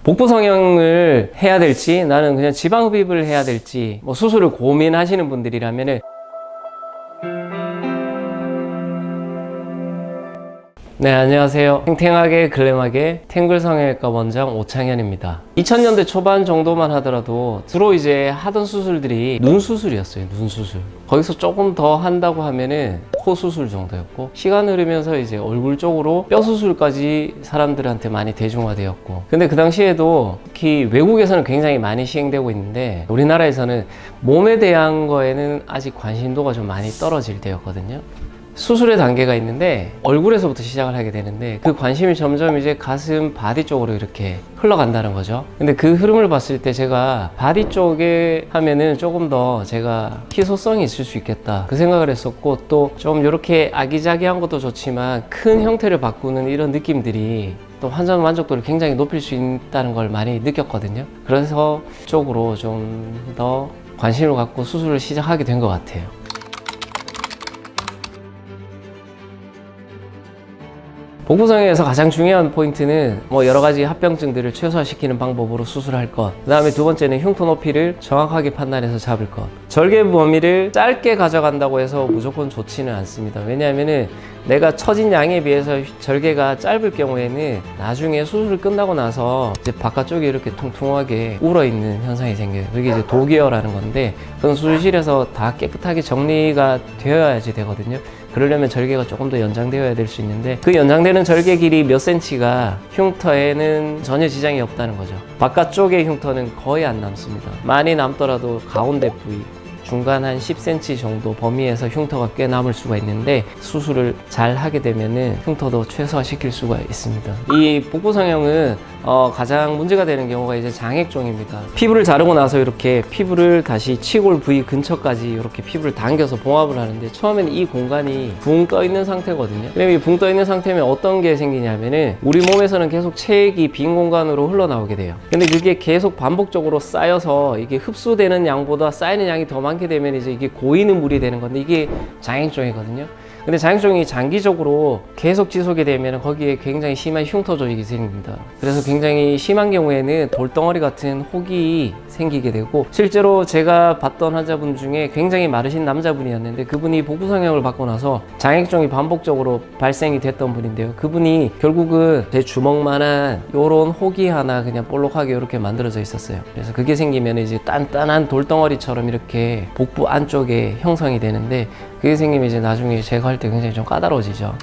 복부 성형을 해야 될지 나는 그냥 지방 흡입을 해야 될지 뭐 수술을 고민하시는 분들이라면은 네, 안녕하세요. 탱탱하게 글램하게 탱글 성형외과 원장 오창현입니다. 2000년대 초반 정도만 하더라도 주로 이제 하던 수술들이 눈 수술이었어요. 눈 수술. 거기서 조금 더 한다고 하면은 코 수술 정도였고, 시간 흐르면서 이제 얼굴 쪽으로 뼈 수술까지 사람들한테 많이 대중화되었고, 근데 그 당시에도 특히 외국에서는 굉장히 많이 시행되고 있는데 우리나라에서는 몸에 대한 거에는 아직 관심도가 좀 많이 떨어질 때였거든요. 수술의 단계가 있는데 얼굴에서부터 시작을 하게 되는데 그 관심이 점점 이제 가슴, 바디 쪽으로 이렇게 흘러간다는 거죠. 근데 그 흐름을 봤을 때 제가 바디 쪽에 하면은 조금 더 제가 희소성이 있을 수 있겠다 그 생각을 했었고, 또 좀 이렇게 아기자기한 것도 좋지만 큰 형태를 바꾸는 이런 느낌들이 또 환자 만족도를 굉장히 높일 수 있다는 걸 많이 느꼈거든요. 그래서 쪽으로 좀 더 관심을 갖고 수술을 시작하게 된 것 같아요. 복부 성형에서 가장 중요한 포인트는 뭐 여러 가지 합병증들을 최소화시키는 방법으로 수술할 것, 그 다음에 두 번째는 흉터 높이를 정확하게 판단해서 잡을 것. 절개 범위를 짧게 가져간다고 해서 무조건 좋지는 않습니다. 왜냐하면은 내가 처진 양에 비해서 절개가 짧을 경우에는 나중에 수술을 끝나고 나서 이제 바깥쪽이 이렇게 퉁퉁하게 울어있는 현상이 생겨요. 그게 이제 도기어라는 건데, 그건 수술실에서 다 깨끗하게 정리가 되어야지 되거든요. 그러려면 절개가 조금 더 연장되어야 될 수 있는데, 그 연장되는 절개 길이 몇 센치가 흉터에는 전혀 지장이 없다는 거죠. 바깥쪽의 흉터는 거의 안 남습니다. 많이 남더라도 가운데 부위, 중간 한 10cm 정도 범위에서 흉터가 꽤 남을 수가 있는데, 수술을 잘 하게 되면은 흉터도 최소화시킬 수가 있습니다. 이 복부 성형은 가장 문제가 되는 경우가 이제 장액종입니다. 피부를 자르고 나서 이렇게 피부를 다시 치골 부위 근처까지 이렇게 피부를 당겨서 봉합을 하는데, 처음에는 이 공간이 붕 떠 있는 상태거든요. 그럼 이 붕 떠 있는 상태면 어떤 게 생기냐면은 우리 몸에서는 계속 체액이 빈 공간으로 흘러나오게 돼요. 근데 그게 계속 반복적으로 쌓여서 이게 흡수되는 양보다 쌓이는 양이 더 많게 되면 이제 이게 고이는 물이 되는 건데, 이게 장액종이거든요. 근데 장액종이 장기적으로 계속 지속이 되면 거기에 굉장히 심한 흉터 조직이 생깁니다. 그래서 굉장히 심한 경우에는 돌덩어리 같은 혹이 생기게 되고, 실제로 제가 봤던 환자분 중에 굉장히 마르신 남자분이었는데, 그분이 복부 성형을 받고 나서 장액종이 반복적으로 발생이 됐던 분인데요. 그분이 결국은 제 주먹만한 요런 혹이 하나 그냥 볼록하게 이렇게 만들어져 있었어요. 그래서 그게 생기면 이제 단단한 돌덩어리처럼 이렇게 복부 안쪽에 형성이 되는데, 그게 생기면 이제 나중에 제거할 때 굉장히 좀 까다로워지죠.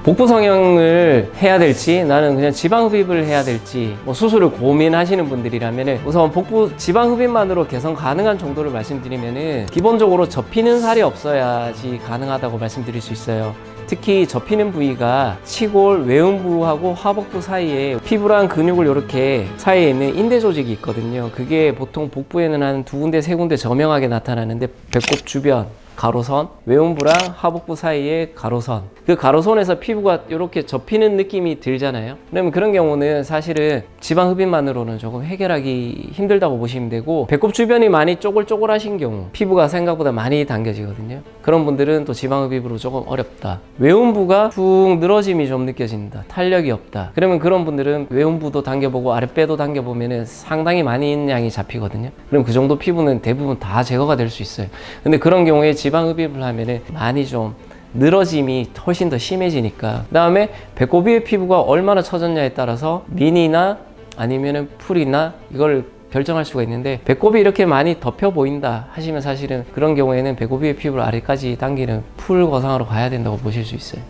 복부 성형을 해야 될지 나는 그냥 지방 흡입을 해야 될지 뭐 수술을 고민하시는 분들이라면은, 우선 복부 지방 흡입만으로 개선 가능한 정도를 말씀드리면은, 기본적으로 접히는 살이 없어야지 가능하다고 말씀드릴 수 있어요. 특히 접히는 부위가 치골 외음부하고 하복부 사이에 피부랑 근육을 이렇게 사이에 있는 인대 조직이 있거든요. 그게 보통 복부에는 한 2군데 3군데 저명하게 나타나는데, 배꼽 주변 가로선, 외음부랑 하복부 사이에 가로선, 그 가로선에서 피부가 이렇게 접히는 느낌이 들잖아요. 그러면 그런 경우는 사실은 지방 흡입만으로는 조금 해결하기 힘들다고 보시면 되고, 배꼽 주변이 많이 쪼글쪼글하신 경우, 피부가 생각보다 많이 당겨지거든요. 그런 분들은 또 지방 흡입으로 조금 어렵다. 외음부가 푹 늘어짐이 좀 느껴진다, 탄력이 없다, 그러면 그런 분들은 외음부도 당겨보고 아랫배도 당겨보면 상당히 많은 양이 잡히거든요. 그럼 그 정도 피부는 대부분 다 제거가 될 수 있어요. 근데 그런 경우에 지방 흡입을 하면은 많이 좀 늘어짐이 훨씬 더 심해지니까, 그 다음에 배꼽 위의 피부가 얼마나 처졌냐에 따라서 민이나 아니면은 풀이나 이걸 결정할 수가 있는데, 배꼽이 이렇게 많이 덮여 보인다 하시면 사실은 그런 경우에는 배꼽 위의 피부를 아래까지 당기는 풀 거상으로 가야 된다고 보실 수 있어요.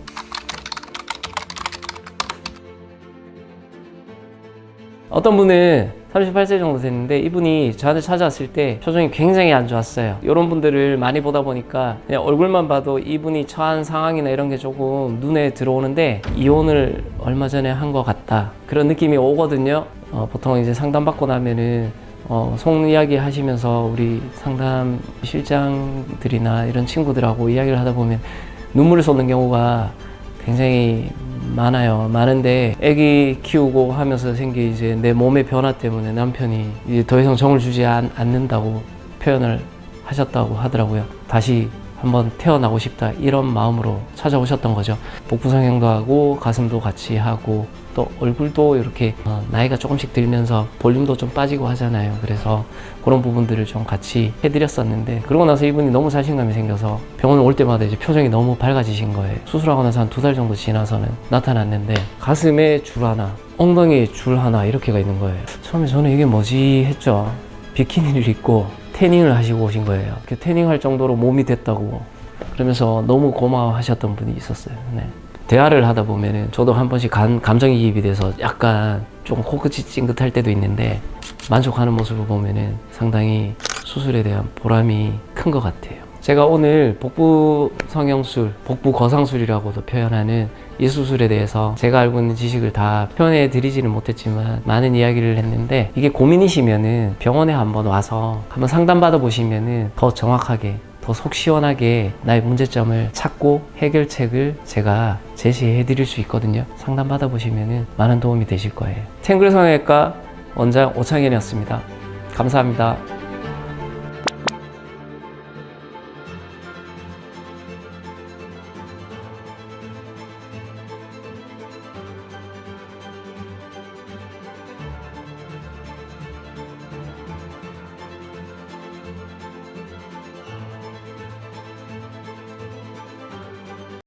어떤 분은 38세 정도 됐는데, 이분이 저한테 찾아왔을 때 표정이 굉장히 안 좋았어요. 이런 분들을 많이 보다 보니까 그냥 얼굴만 봐도 이분이 처한 상황이나 이런 게 조금 눈에 들어오는데, 이혼을 얼마 전에 한 것 같다 그런 느낌이 오거든요. 보통 이제 상담받고 나면은 속 이야기 하시면서 우리 상담 실장들이나 이런 친구들하고 이야기를 하다 보면 눈물을 쏟는 경우가 굉장히 많은데, 아기 키우고 하면서 생긴 이제 내 몸의 변화 때문에 남편이 이제 더 이상 정을 주지 않는다고 표현을 하셨다고 하더라고요. 다시 한번 태어나고 싶다 이런 마음으로 찾아오셨던 거죠. 복부 성형도 하고 가슴도 같이 하고 또 얼굴도 이렇게 나이가 조금씩 들면서 볼륨도 좀 빠지고 하잖아요. 그래서 그런 부분들을 좀 같이 해드렸었는데, 그러고 나서 이분이 너무 자신감이 생겨서 병원 올 때마다 이제 표정이 너무 밝아지신 거예요. 수술하고 나서 한 2달 정도 지나서는 나타났는데 가슴에 줄 하나, 엉덩이에 줄 하나 이렇게가 있는 거예요. 처음에 저는 이게 뭐지 했죠. 비키니를 입고 태닝을 하시고 오신 거예요. 태닝할 정도로 몸이 됐다고 그러면서 너무 고마워하셨던 분이 있었어요. 네. 대화를 하다 보면은 저도 한 번씩 감정이입이 돼서 약간 조금 코끝이 찡긋할 때도 있는데, 만족하는 모습을 보면은 상당히 수술에 대한 보람이 큰 것 같아요. 제가 오늘 복부 성형술, 복부 거상술이라고도 표현하는 이 수술에 대해서 제가 알고 있는 지식을 다 표현해 드리지는 못했지만 많은 이야기를 했는데, 이게 고민이시면은 병원에 한번 와서 한번 상담받아 보시면은 더 정확하게, 더 속 시원하게 나의 문제점을 찾고 해결책을 제가 제시해 드릴 수 있거든요. 상담 받아 보시면 많은 도움이 되실 거예요. 탱글 성형외과 원장 오창현이었습니다. 감사합니다.